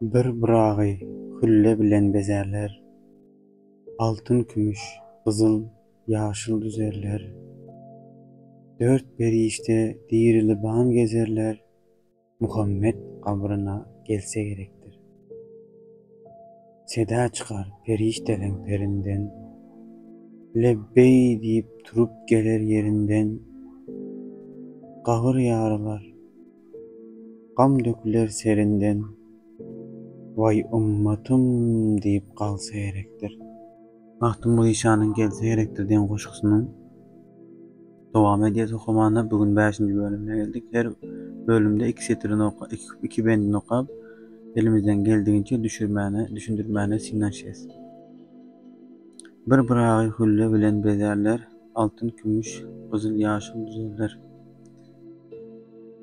Bir bıragy hülle bilen bezerler, altın, kümüş, kızıl, ýaşyl düzerler. Dört berişte dirili ban gezerler, Muhammed kabryna gelse gerektir. Seda çıkar perişteleň perinden, lebbey diýip turup geler yerinden. Gahyr ýarylar, gam döküler serinden, Vay ummatym diýip galsa gerektir. Mahtum Gulişanyň gelse gerektir diýen goşgusynyň dowam edýär okumana bugün 5-nji bölümine geldik. Her bölümde 2 setirini okap, 2 bendini okap, elimizden geldiğince düşündürmäne sinnaşýas. Bir bıragy hülle bilen bezerler, altın, kümüş, kızıl, ýaşyl düzerler.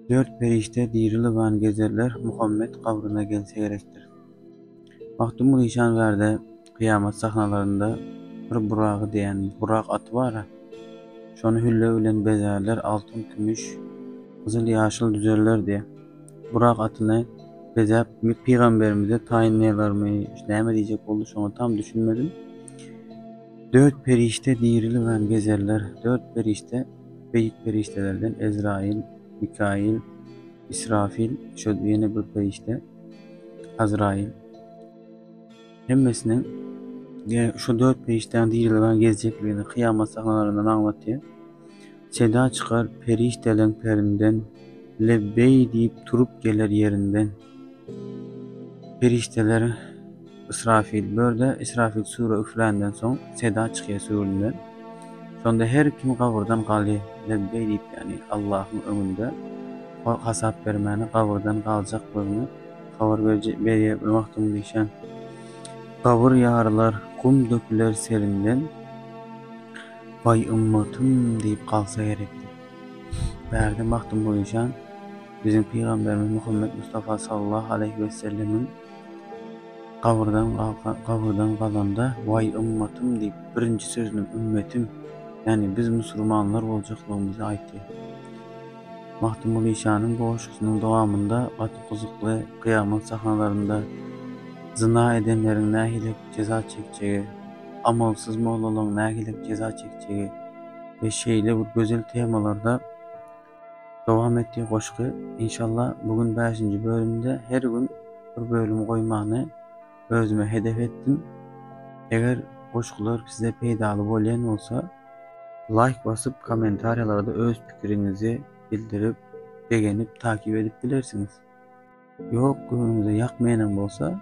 Dört perişte dirili ban gezerler, Muhammed kabryna gelse gerektir. Mahtum Gulişan berde kıyamet sahnalarında bir burağı diyen burak atı var. Şonu hülle bilen bezerler, altın, kümüş, kızıl, ýaşyl düzerler diye. Burak atyny bezep peygamberimize taýinleýarlarmy, näme diýjek boldy, şoňa tam düşünmedim. Dört perişte dirili ban gezerler. Dört perişte beýik periştelerden Ezrail, Mikail, İsrafil, şu ýene bir perişte Azrail. Hemmesinin şu dört perişten dirili ban gezjekligini kıyamet sahnalaryndan anlatýar. Seda çıkar perişteleň perinden, lebbey diýip turup geler yerinden. Perişteler İsrafil börde, İsrafil sura üflenden soň seda çıkýar süründen. Sonda her kim gabrdan galy, lebbey diýip, yani Allahyň öňünde hasap bermäni, gabrdan galjaklygyny habar berýär Mahtum Gulişan. Gabr ýarylar, kum döküler serinden, Vay ummatym diýip galsa gerekdir. Berde Mahtum Gulişan bizim Peygamberimiz Muhammed Mustafa sallallahu aleyhi ve sellemin gabrdan galanda vay ummatym diýip birinji sözüni ümmetim, yani biz musulmanlar boljaklygymyzy aýtdy. Mahtum Gulişanyň bu goşgusynyň dowamında gaty gyzykly kıyamet sahnalarynda zina edenleriň nähilek ceza çekjegi, amalsyz mollalaryň nähilek ceza çekjegi ve şeýle bu gözel temalarda dowam etdiği goşgy. İnşallah bugün 5-nji bölümde her gün bir bölüm goýmany özüme hedef etdim. Eger goşgular size peýdaly bolýan bolsa, like basyp kommentariýalarda öz pikiriňizi bildirip, beğenip, takip edip bilersiňiz. Ýok, göňüňize ýakmaýan bolsa,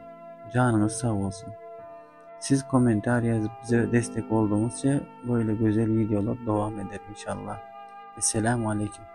janyňyz sag bolsun. Siz kommentaar ýazyp bize destek bolduňyzça böyle gözel videolar dowam eder inşallah. Esselamu aleyküm.